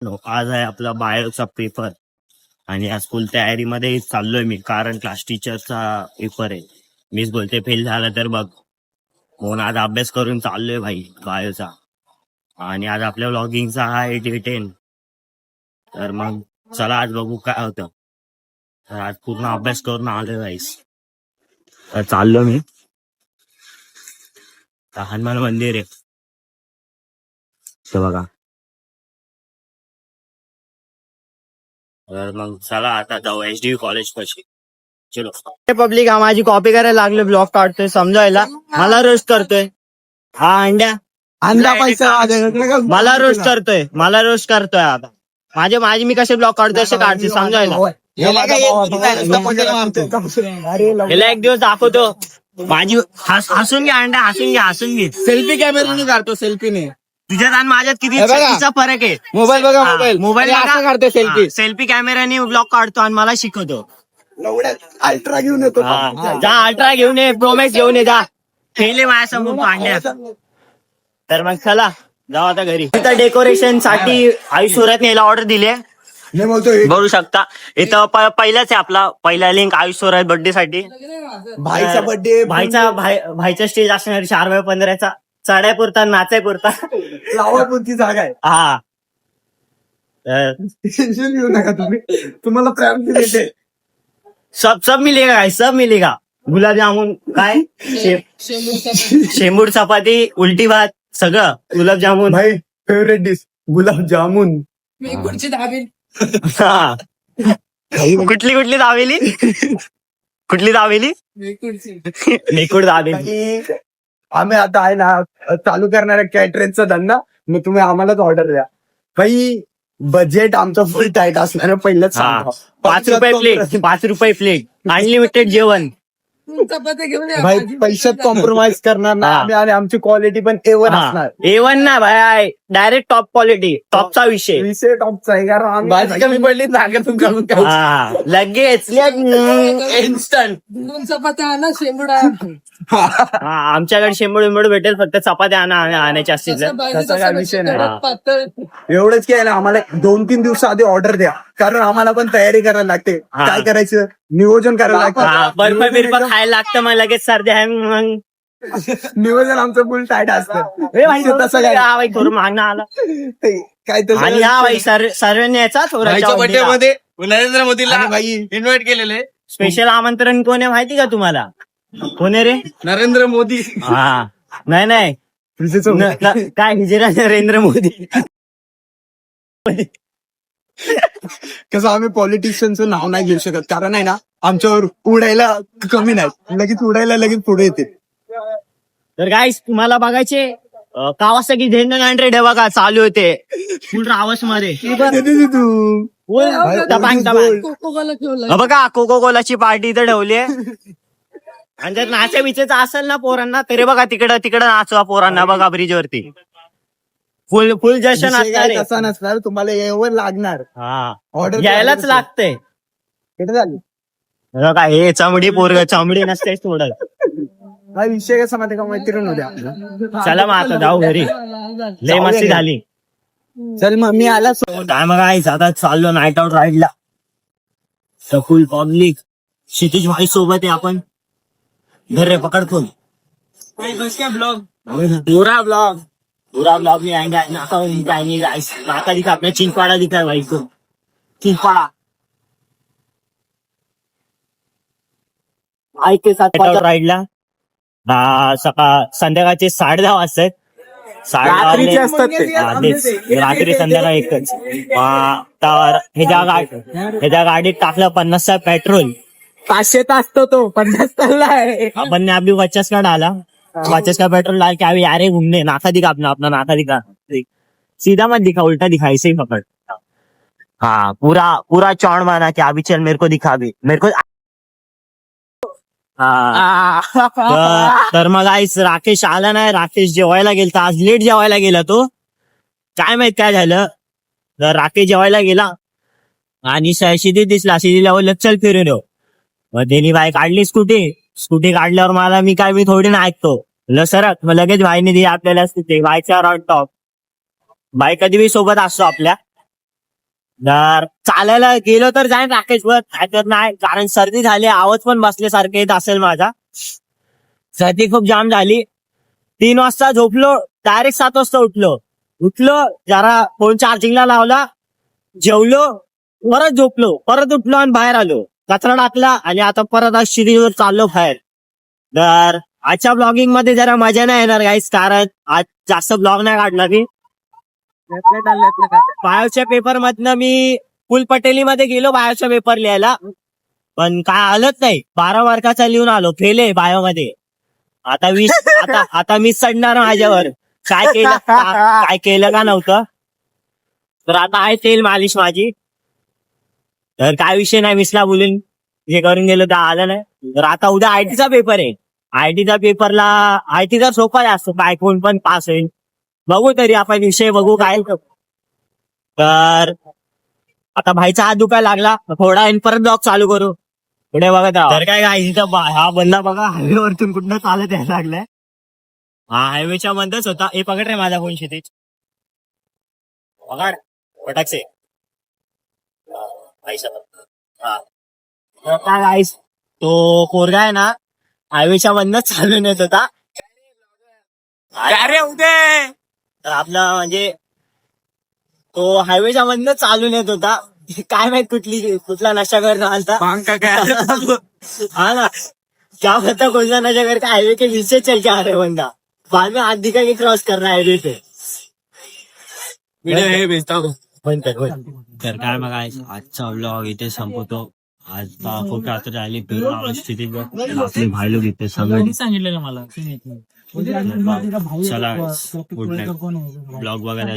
आज आहे आपला बायोचा पेपर आणि आज फुल तयारीमध्ये चाललोय मी, कारण क्लास टीचरचा पेपर आहे. मीच बोलते फेल झाला तर बघ, म्हणून आज अभ्यास करून चाललोय भाई बायोचा. आणि आज आपल्या व्लॉगिंगचा हा 8-10. तर मग चला आज बघू काय होतं. तर आज पूर्ण अभ्यास करून आलोय भाईस. तर चाललो मी, हनुमान मंदिर आहे ते बघा. तर मग चला आता जाऊ HD कॉलेज पाशी. चलो. पब्लिक हा माझी कॉपी करायला लागले, ब्लॉग काढतोय समजायला, मला रोस्ट करतोय. हा अंडा पैसा मला रोस्ट करतोय आता. माझी मी कसे ब्लॉग काढतोय असे काढते समजायला. याला एक दिवस दाखवतो माझी. हसून घे. सेल्फी कॅमेराने काढतो, सेल्फीने. तुझ्यात आणि माझ्यात कितीचा फरक आहे. मोबाईल बघा, मोबाईल काढतो सेल्फी. सेल्फी कॅमेराने ब्लॉग काढतो आणि मला शिकवतो. अल्ट्रा घेऊन येतो. जा अल्ट्रा घेऊन ये, प्रोमॅक्स घेऊन ये, जा फेले माझ्यासमोर पांड्या. तर मग चला जाऊ आता घरी. इथं डेकोरेशन साठी आयुष्यरात यायला ऑर्डर दिली. बघू शकता इथं पहिलाच आहे आपला पहिला लिंक आयुष्यरात बर्थडे साठी. भाईचा बर्थडे, भाईचा स्टेज असणार 4x15चा. चढाय पुरता नाचाय पुरता लावापुरती जागा आहे. हा. टेन्शन घेऊ नका तुम्ही, तुम्हाला प्रायोरिटी देते. सब मिलेगा. गुलाबजामुन काय शेंबूड चपाती उलटी भात सगळं. गुलाबजामुन भाई फेवरेट डिश गुलाबजामुन. हा. कुठली दावेली मेकुड दावेली. आम्ही आता आहे ना चालू करणार आहे कॅटरिंगचा धंदा. मग तुम्ही आम्हालाच ऑर्डर द्या. भाई बजेट आमचं फुल टाईट असणार पहिलंच. 5 रुपये प्लेट अनलिमिटेड जेवण. भाई पैशात कॉम्प्रोमाइज करणार ना आम्ही, आणि आमची क्वालिटी पण A1 असणार. A1 ना भाई, डायरेक्ट टॉप क्वालिटी. टॉपचा विषय टॉपचा आहे, कारण भाजी कमी पडली नागातून काढून लगेच इन्स्टंट. आमच्याकडे शेंबूड भेटेल, फक्त चपात्या आणायच्या असतील. त्याचा काय विषय नाही. एवढंच की आहे ना, आम्हाला 2-3 दिवस आधी ऑर्डर द्या, कारण आम्हाला पण तयारी करायला लागते. काय करायचं नियोजन करायला लागतं. बर्फ खायला लागतं, मग लगेच सर्दी आहे. मग नियोजन आमचं फुल टाईट असतं. तसं काय करून मागणं आला काय आणि हा भाई सर्वांनी याचा बर्थडे मध्ये नरेंद्र मोदीला भाई इन्व्हाइट केलेले. स्पेशल आमंत्रण कोण आहे माहिती का तुम्हाला? कोण आहे रे? नरेंद्र मोदी. हा नाही काय हिजरा नरेंद्र मोदी. कसं आम्ही पॉलिटिशियनचं नाव नाही घेऊ शकत, कारण आहे ना आमच्यावर उडायला कमी नाही, लगेच पुढे येते. तर गाईस तुम्हाला बघायचे कावासाकी Z100 आहे बघा, चालू होते फुल रावस मध्ये. तू बघा कोको कोलाची पार्टी इथं ठेवली आहे. आणि जर नाच्या बिचेचा असेल ना पोरांना, तरी बघा तिकडं नाचवा पोरांना बघा ब्रिज वरती. फुल जशन असणार. तसा नसणार, तुम्हाला यावर लागणार. हा ऑर्डर यायलाच लागतंय. कुठे झाली बघा हे चमडी पोरग चमडी नसते सोडत. हा विषय कसा माहिती का, मैत्रीण होत्या. चला मग आता जाऊ घरी, लय मस्ती झाली. चल मग मी आला. काय मग आता चाललो नाईट आउट राईडला. Full public. क्षितिज भाई सोबत आहे आपण. घर रे पकडतो पूरा ब्लॉग में आएंगे. नाका दिखा अपना, चिंपाड़ा दिखा है भाई को. चिंपाड़ा भाई के साथ राईडला संध्याकाळचे 10:30 वाजतात. रात्री संध्याकाळ एकच. तर ह्याच्या गाडीत टाकलं 50 पेट्रोल. 500 असतो तो 50 चाललाय. अपन ने अभी 50 का डाला. 50 का पेट्रोल डाल के अभी यारे घूमने. नाका दिखा अपना नाका दिखा. सीधा मत दिखा, उल्टा दिखा, ऐसे ही पकड़. हाँ पूरा चौड़ माना कि अभी चल मेरे को दिखा भी मेरे को. तर मग आईस राकेश आला नाही. राकेश जेवायला गेला, आज लेट जेवायला गेला तो. काय माहित काय झालं. तर राकेश जेवायला गेला आणि शिदी दिसला. शिदीला बोललं चल फिरून येऊ. मग त्यांनी बाई काढली स्कूटी काढल्यावर मी थोडी ना ऐकतो सरक. मग लगेच भाईने दिली आपल्याला बाईचा रॉड टॉप. बाई कधी बी सोबत असतो आपल्या. तर चालायला गेलो तर जाईन राकेशवर, नाहीतर नाही, कारण सर्दी झाली, आवाज पण बसल्यासारखं येत असेल माझा. सर्दी खूप जाम झाली. 3 वाजता झोपलो, डायरेक्ट 7 वाजता उठलो जरा फोन चार्जिंगला लावला, जेवलो, परत झोपलो, परत उठलो आणि बाहेर आलो, कचरा टाकला आणि आता परत आज शिरीवर चाललो बाहेर. तर आजच्या ब्लॉगिंग मध्ये जरा मजा नाही येणार गाईस, कारण आज जास्त ब्लॉग नाही काढला मी. बायोच्या पेपर मधनं मी फुल पटेलीमध्ये गेलो बायोचा पेपर लिहायला, पण काय आलंच नाही. 12 मार्काचा लिहून आलो, फेल आहे बायो मध्ये. आता 20 आता मी चढणार माझ्यावर, काय केलं का नव्हतं. तर आता आहे तेल मालिश माझी. तर काय विषय नाही, मिसला बोलून हे करून गेलो तर आलं नाही. तर आता उद्या आयटीचा पेपर आहे. आयटीचा पेपरला आयटीचा सोपा आहे, असतो काय कोण पण पास होईल. बघू तरी आपण विषय बघू काय. तर आता भाईचा हात दुखायला लागला, थोडा वेळ परत ब्लॉग चालू करू, पुढे बघत राहा. तर काय इथं हा बंदा बघा हायवेवरतून कुठनं चालत यायला लागलाय. हा हायवेच्या मध्येच होता. हे पकड रे माझा फोन शेतीच पकड पटाकसे. हा तर काय गाईस, तो पोरगा आहे ना हायवेच्या मधनच चालून येत होता. अरे उदय तर आपला म्हणजे तो हायवेच्या मधनच चालून येत होता. काय माहित कुठला नशा करणं आलता. भांग का काय हाँ ना, क्या पता कौन सा नशा करके हाईवे के बीच से चल के आ रहे बंदा, बाद में हाथ दिखा के क्रॉस कर रहा है हाईवे पे. व्हिडिओ हे भेजता हूँ. तर काय मग आजचा व्लॉग इथे संपवतो. आज खूप रात्र राहिली, फिरून स्थितीत आपले भाई लोक इथे सगळे सांगितलेलं मला. चला गुड नाईट. ब्लॉग बघायला